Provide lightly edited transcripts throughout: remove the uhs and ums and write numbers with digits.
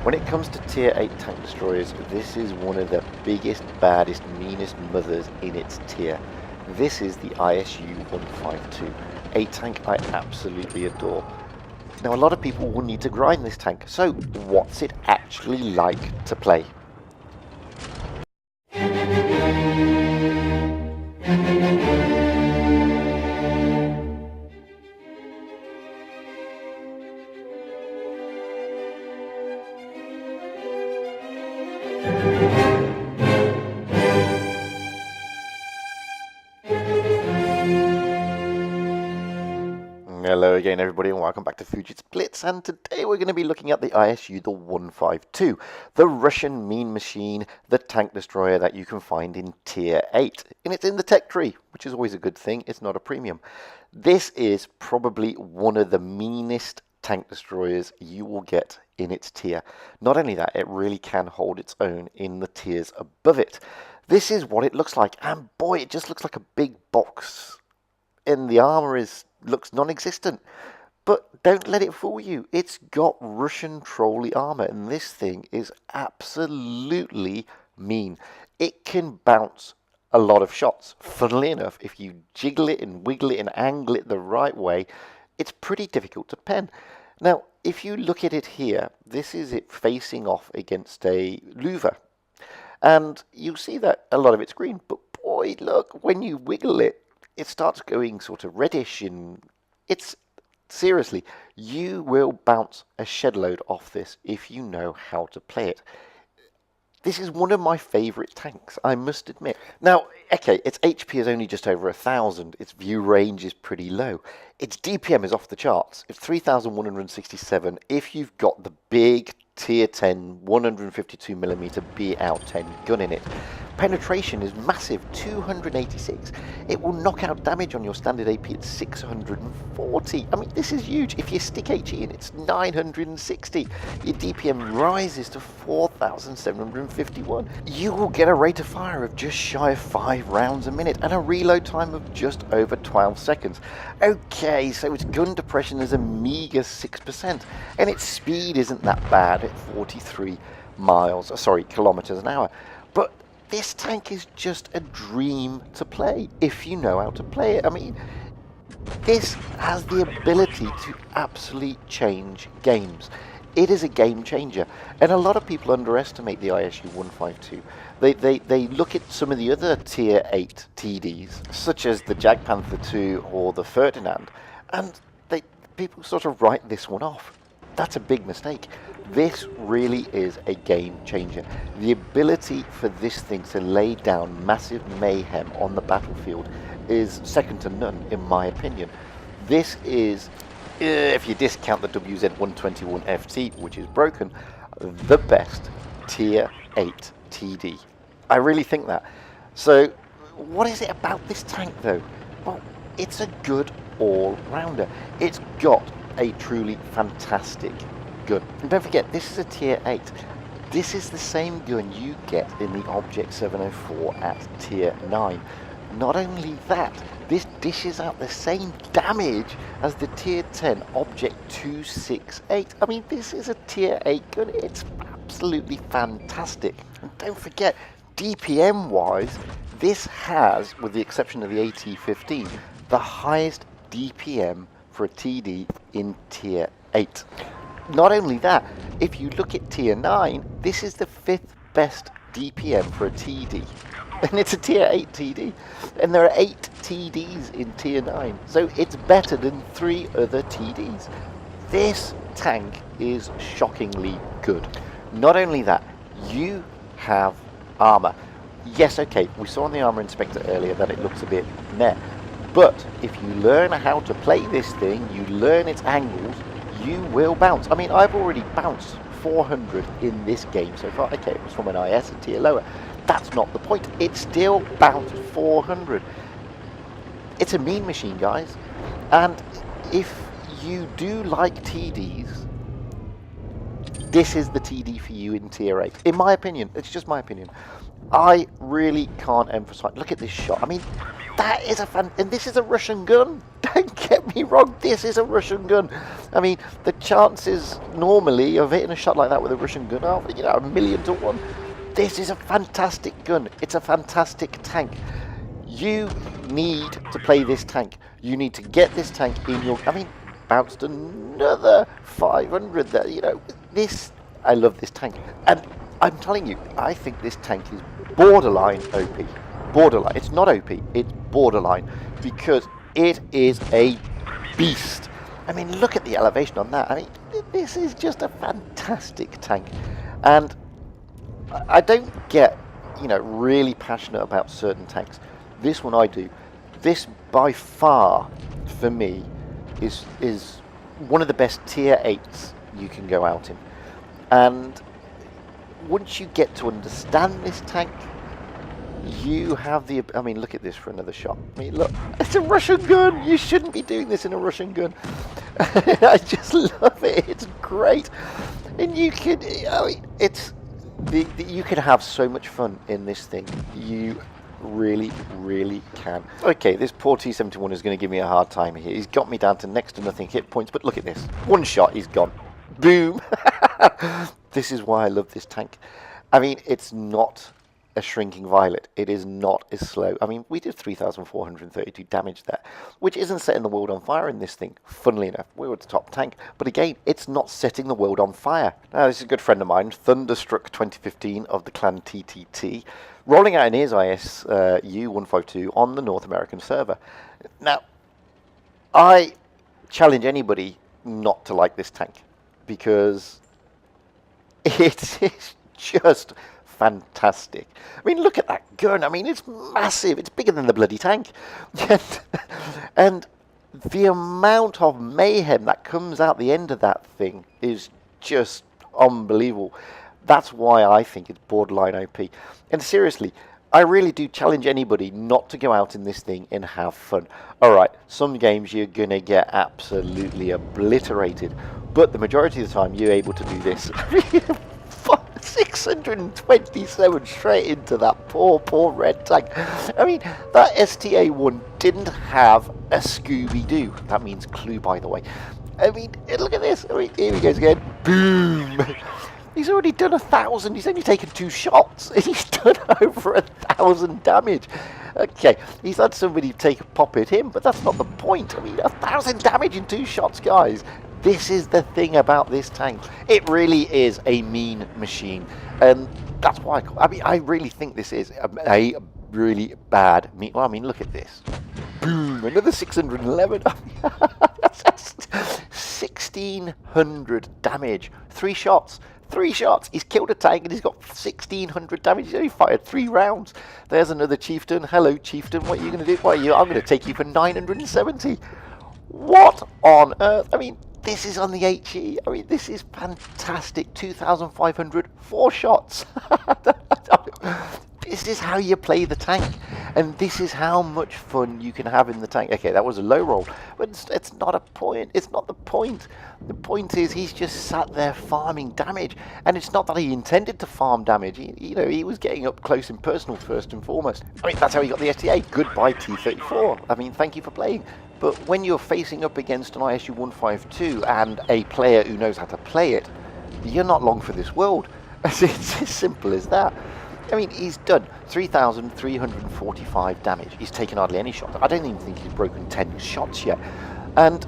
When it comes to Tier 8 tank destroyers, this is one of the biggest, baddest, meanest mothers in its tier. This is the ISU 152, a tank I absolutely adore. Now, a lot of people will need to grind this tank, so what's it actually like to play? Hello again everybody and welcome back to Fujit's Blitz, and today we're going to be looking at the ISU the 152, the Russian mean machine, the tank destroyer that you can find in Tier 8. And it's in the tech tree, which is always a good thing, it's not a premium. This is probably one of the meanest tank destroyers you will get in its tier. Not only that, it really can hold its own in the tiers above it. This is what it looks like, and boy, it just looks like a big box. And the armor looks non-existent, but don't let it fool you. It's got Russian trolley armor, and this thing is absolutely mean. It can bounce a lot of shots. Funnily enough, if you jiggle it and wiggle it and angle it the right way, it's pretty difficult to pen. Now, if you look at it here, this is it facing off against a louver, and you see that a lot of it's green, but boy, look, when you wiggle it, it starts going sort of reddish, and it's seriously, you will bounce a shed load off this if you know how to play it. This is one of my favourite tanks, I must admit. Now, okay, its HP is only just over 1,000, its view range is pretty low. Its DPM is off the charts, it's 3,167 if you've got the big Tier 10 152mm BL-10 gun in it. Penetration is massive, 286. It will knock out damage on your standard AP at 640. I mean, this is huge. If you stick HE in, it's 960. Your DPM rises to 4,751. You will get a rate of fire of just shy of 5 rounds a minute and a reload time of just over 12 seconds. Okay, so its gun depression is a meager 6%, and its speed isn't that bad at 43 kilometers an hour. But this tank is just a dream to play if you know how to play it. I mean, this has the ability to absolutely change games. It is a game changer, and a lot of people underestimate the ISU 152. They look at some of the other Tier 8 TDs, such as the Jagdpanther 2 or the Ferdinand, and people sort of write this one off. That's a big mistake. This really is a game changer. The ability for this thing to lay down massive mayhem on the battlefield is second to none, in my opinion. This is, if you discount the WZ-121 FT, which is broken, the best Tier 8 TD. I really think that. So, what is it about this tank, though? Well, it's a good all-rounder. It's got a truly fantastic gun. And don't forget, this is a Tier 8. This is the same gun you get in the Object 704 at Tier 9. Not only that, this dishes out the same damage as the Tier 10 Object 268. I mean, this is a Tier 8 gun. It's absolutely fantastic. And don't forget, DPM-wise, this has, with the exception of the AT-15, the highest DPM for a TD in Tier 8. Not only that, if you look at Tier 9, this is the 5th best DPM for a TD. And it's a Tier 8 TD. And there are 8 TDs in Tier 9. So it's better than 3 other TDs. This tank is shockingly good. Not only that, you have armor. Yes, okay, we saw on the armor inspector earlier that it looks a bit meh. But if you learn how to play this thing, you learn its angles, you will bounce. I mean, I've already bounced 400 in this game so far. Okay, it was from an IS, a tier lower. That's not the point. It still bounced 400. It's a mean machine, guys. And if you do like TDs, this is the TD for you in Tier 8. In my opinion, it's just my opinion. I really can't emphasize. Look at this shot. I mean, that is a fan, and this is a Russian gun. Don't get get me wrong, this is a Russian gun. I mean, the chances normally of hitting a shot like that with a Russian gun are, you know, 1,000,000 to 1. This is a fantastic gun. It's a fantastic tank. You need to play this tank. You need to get this tank in your... I mean, bounced another 500 there. You know, this... I love this tank. And I'm telling you, I think this tank is borderline OP. Borderline. It's not OP. It's borderline. Because it is a beast. I mean, look at the elevation on that. I mean, this is just a fantastic tank. And I don't get, you know, really passionate about certain tanks. This one I do. This by far, for me, is one of the best tier 8s you can go out in. And once you get to understand this tank, you have the... I mean, look at this for another shot. I mean, look, it's a Russian gun. You shouldn't be doing this in a Russian gun. I just love it. It's great. And you can... I mean, it's... you can have so much fun in this thing. You really, really can. Okay, this poor T-71 is going to give me a hard time here. He's got me down to next to nothing hit points, but look at this. One shot, he's gone. Boom! This is why I love this tank. I mean, it's not a shrinking violet. It is not as slow. I mean, we did 3,432 damage there, which isn't setting the world on fire in this thing. Funnily enough, we were the top tank. But again, it's not setting the world on fire. Now, this is a good friend of mine, Thunderstruck 2015 of the clan TTT, rolling out in his ISU 152 on the North American server. Now, I challenge anybody not to like this tank, because it is just fantastic. I mean, look at that gun. I mean, it's massive. It's bigger than the bloody tank. And the amount of mayhem that comes out the end of that thing is just unbelievable. That's why I think it's borderline OP. And seriously, I really do challenge anybody not to go out in this thing and have fun. Alright, some games you're going to get absolutely obliterated, but the majority of the time you're able to do this. 627 straight into that poor red tank. I mean, that STA-1 didn't have a Scooby-Doo. That means clue, by the way. I mean, look at this. I mean, here he goes again. Boom! He's already done 1,000. He's only taken 2 shots. And he's done over 1,000 damage. Okay, he's had somebody take a pop at him, but that's not the point. I mean, 1,000 damage in 2 shots, guys. This is the thing about this tank. It really is a mean machine. And that's why I really think this is a really bad mean. Well, I mean, look at this. Boom, another 611. That's 1,600 damage. 3 shots. 3 shots. He's killed a tank and he's got 1,600 damage. He's only fired 3 rounds. There's another chieftain. Hello, chieftain. What are you going to do? What are you? I'm going to take you for 970. What on earth? I mean, this is on the HE. I mean, this is fantastic. 2,500, 4 shots. This is how you play the tank. And this is how much fun you can have in the tank. Okay, that was a low roll. But it's not a point. It's not the point. The point is he's just sat there farming damage. And it's not that he intended to farm damage. He was getting up close and personal first and foremost. I mean, that's how he got the STA. Goodbye, T-34. I mean, thank you for playing. But when you're facing up against an ISU 152 and a player who knows how to play it, you're not long for this world. It's as simple as that. I mean, he's done 3,345 damage. He's taken hardly any shots. I don't even think he's broken 10 shots yet. And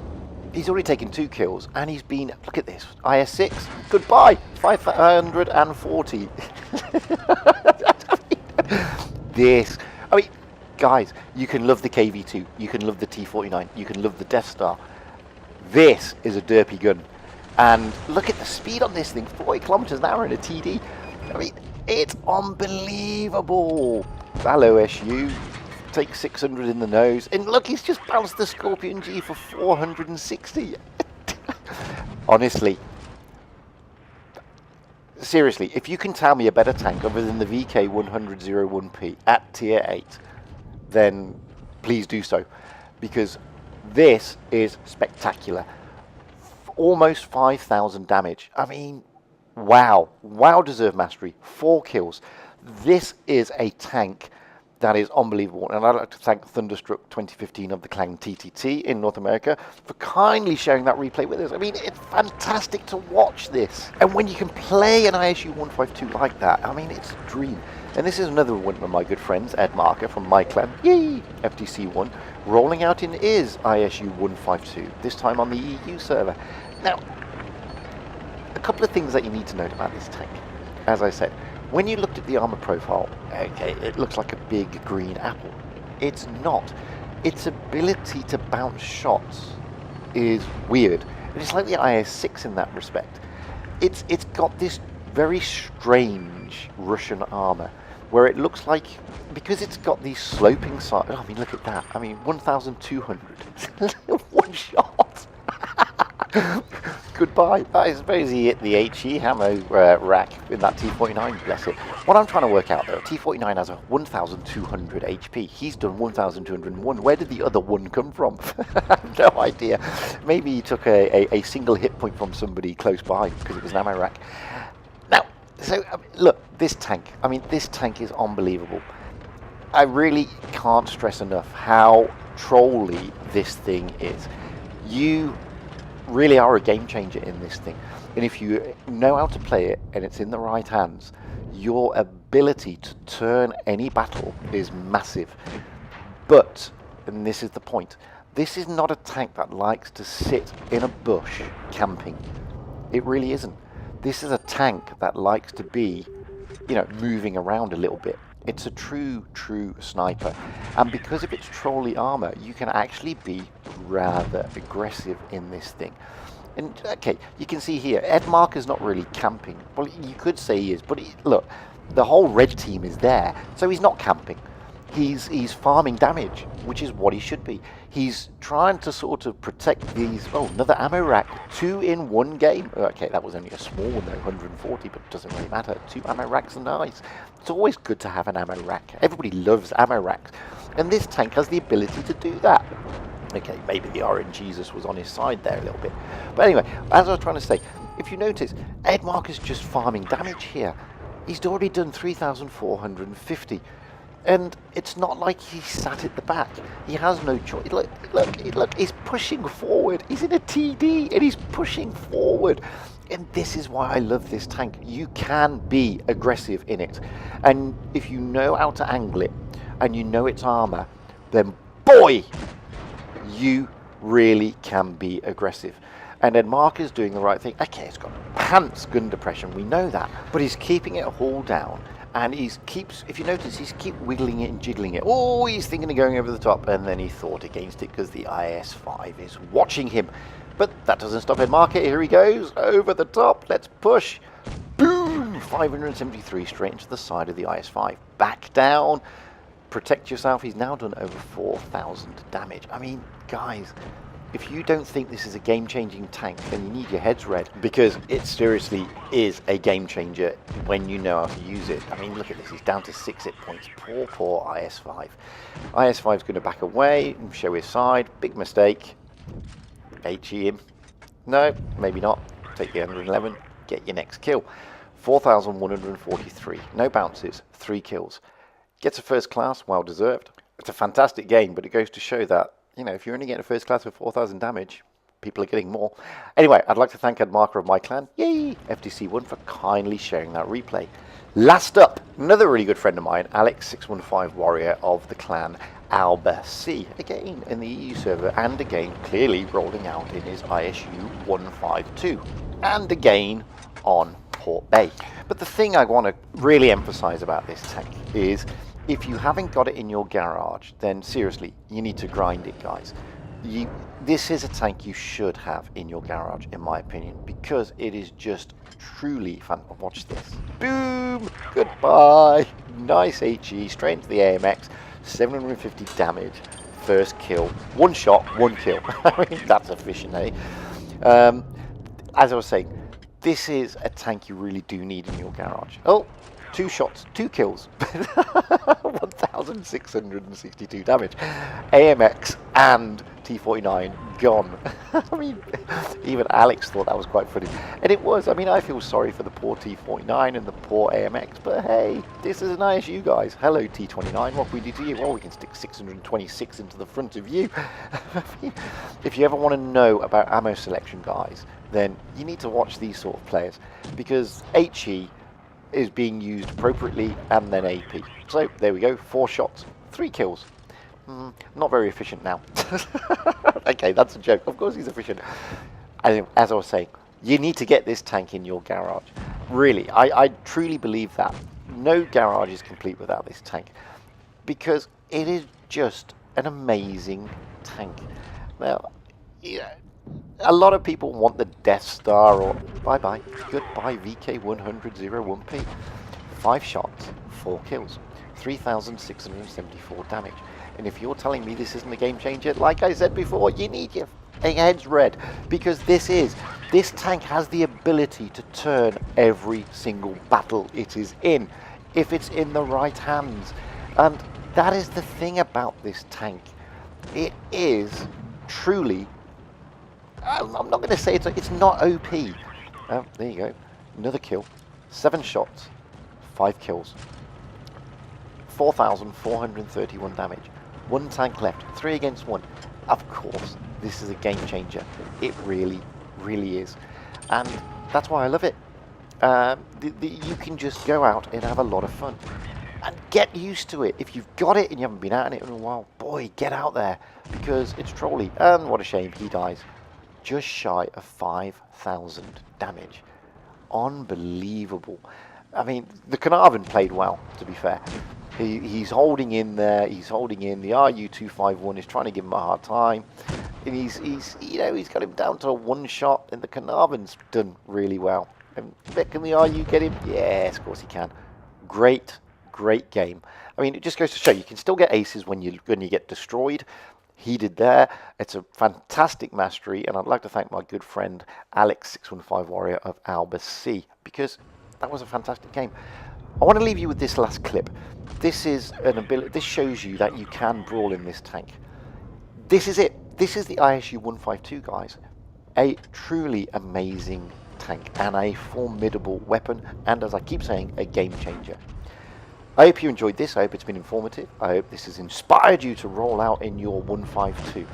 he's already taken 2 kills. And he's been, look at this, IS-6, goodbye, 540. I mean, guys, you can love the KV-2, you can love the T-49, you can love the Death Star. This is a derpy gun. And look at the speed on this thing, 40 kilometers an hour in a TD. I mean, it's unbelievable. Hello, SU. Take 600 in the nose. And look, he's just bounced the Scorpion G for 460. Honestly. Seriously, if you can tell me a better tank other than the VK100-01P at tier 8, then please do so. Because this is spectacular. Almost 5,000 damage. I mean, wow. Wow, deserve mastery. 4 kills. This is a tank That is unbelievable. And I'd like to thank Thunderstruck 2015 of the Clan TTT in North America for kindly sharing that replay with us. I mean, it's fantastic to watch this. And when you can play an ISU 152 like that, I mean, it's a dream. And this is another one of my good friends, edmarca from my clan, yay, FTC1, rolling out in his ISU 152, this time on the EU server. Now, a couple of things that you need to note about this tank. As I said, when you looked at the armor profile, okay, it looks like a big green apple. It's not. Its ability to bounce shots is weird. It's like the IS-6 in that respect. It's got this very strange Russian armor, where it looks like, because it's got these sloping sides. Oh, I mean, look at that. I mean, 1,200. One shot. Goodbye. That is basically the HE ammo rack in that T49, bless it. What I'm trying to work out though, T49 has a 1,200 HP. He's done 1,201. Where did the other one come from? I have no idea. Maybe he took a single hit point from somebody close by because it was an ammo rack. Now, so look, this tank. I mean, this tank is unbelievable. I really can't stress enough how trolly this thing is. You really are a game changer in this thing, and if you know how to play it and it's in the right hands, your ability to turn any battle is massive. But, and this is the point, this is not a tank that likes to sit in a bush camping. It really isn't. This is a tank that likes to be, you know, moving around a little bit. It's a true sniper, and because of its trolley armor, you can actually be rather aggressive in this thing. And okay, you can see here, edmarca's not really camping. Well, you could say he is, but look, the whole red team is there, so he's not camping. He's farming damage, which is what he should be. He's trying to sort of protect these. Oh, another ammo rack, 2 in 1 game. Okay, that was only a small one though, 140, but it doesn't really matter. 2 ammo racks are nice. It's always good to have an ammo rack. Everybody loves ammo racks, and this tank has the ability to do that. Okay, maybe the Orange Jesus was on his side there a little bit. But anyway, as I was trying to say, if you notice, edmarca's just farming damage here. He's already done 3,450. And it's not like he's sat at the back. He has no choice. Look, he's pushing forward. He's in a TD and he's pushing forward. And this is why I love this tank. You can be aggressive in it. And if you know how to angle it and you know its armor, then boy, you really can be aggressive. And edmarca's doing the right thing. Okay, it's got pants gun depression, we know that. But he's keeping it hauled down. And if you notice, he's keep wiggling it and jiggling it. Oh, he's thinking of going over the top, and then he thought against it because the IS-5 is watching him. But that doesn't stop edmarca. Here he goes, over the top. Let's push. Boom! 573 straight into the side of the IS-5. Back down. Protect yourself. He's now done over 4,000 damage. I mean, guys, if you don't think this is a game-changing tank, then you need your heads read, because it seriously is a game changer when you know how to use it. I mean, look at this, he's down to 6 hit points. Poor IS-5. IS-5's going to back away and show his side. Big mistake. HE him. No, maybe not. Take the 111, get your next kill. 4,143. No bounces, 3 kills. Gets a first class, well deserved. It's a fantastic game, but it goes to show that, you know, if you're only getting a first class with 4,000 damage, people are getting more. Anyway, I'd like to thank edmarca of my clan, yay, FTC1, for kindly sharing that replay. Last up, another really good friend of mine, Alex615 Warrior of the clan ALBAC, again in the EU server, and again clearly rolling out in his ISU 152, and again on Port Bay. But the thing I want to really emphasize about this tank is, if you haven't got it in your garage, then seriously, you need to grind it, guys. This is a tank you should have in your garage, in my opinion, because it is just truly fun. Watch this. Boom! Goodbye! Nice HE, straight into the AMX, 750 damage, first kill. 1 shot, 1 kill. I mean, that's efficient, eh? As I was saying, this is a tank you really do need in your garage. Oh! 2 shots, 2 kills. 1,000 3,662 damage. AMX and T49 gone. I mean, even Alex thought that was quite funny. And it was. I mean, I feel sorry for the poor T49 and the poor AMX, but hey, this is an ISU, guys. Hello, T29. What can we do to you? Well, we can stick 626 into the front of you. If you ever want to know about ammo selection, guys, then you need to watch these sort of players, because HE is being used appropriately, and then AP. So there we go, 4 shots, 3 kills. Not very efficient now. Okay, that's a joke. Of course he's efficient. As I was saying, you need to get this tank in your garage. Really, I truly believe that. No garage is complete without this tank, because it is just an amazing tank. Now, yeah, a lot of people want the Death Star, or bye-bye, goodbye VK100-1P. 5 shots, 4 kills, 3,674 damage. And if you're telling me this isn't a game changer, like I said before, you need your heads read, because this tank has the ability to turn every single battle it is in, if it's in the right hands. And that is the thing about this tank. It is truly, I'm not going to say it's not OP. Oh, there you go. Another kill. 7 shots. 5 kills. 4,431 damage. 1 tank left. 3 against 1. Of course, this is a game changer. It really, really is. And that's why I love it. You can just go out and have a lot of fun. And get used to it. If you've got it and you haven't been at it in a while, boy, get out there. Because it's trolly. And what a shame, he dies. Just shy of 5,000 damage. Unbelievable. I mean, the Carnarvon played well, to be fair. He's holding in there. He's holding in. The RU-251 is trying to give him a hard time. And he's got him down to a 1 shot. And the Carnarvon's done really well. And can the RU get him? Yes, of course he can. Great game. I mean, it just goes to show you can still get aces when you get destroyed. He did there. It's a fantastic mastery, and I'd like to thank my good friend Alex615 Warrior of ALBAC, because that was a fantastic game. I want to leave you with this last clip. This is an ability. This shows you that you can brawl in this tank. This is it. This is the ISU 152, guys. A truly amazing tank and a formidable weapon, and as I keep saying, a game changer. I hope you enjoyed this. I hope it's been informative. I hope this has inspired you to roll out in your 152.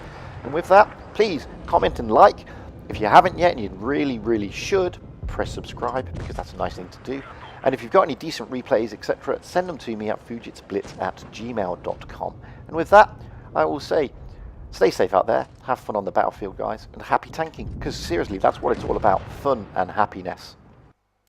And with that, please comment and like. If you haven't yet, and you really, really should, press subscribe, because that's a nice thing to do. And if you've got any decent replays, etc., send them to me at fujitsblitz@gmail.com. And with that, I will say, stay safe out there, have fun on the battlefield, guys, and happy tanking, because seriously, that's what it's all about, fun and happiness.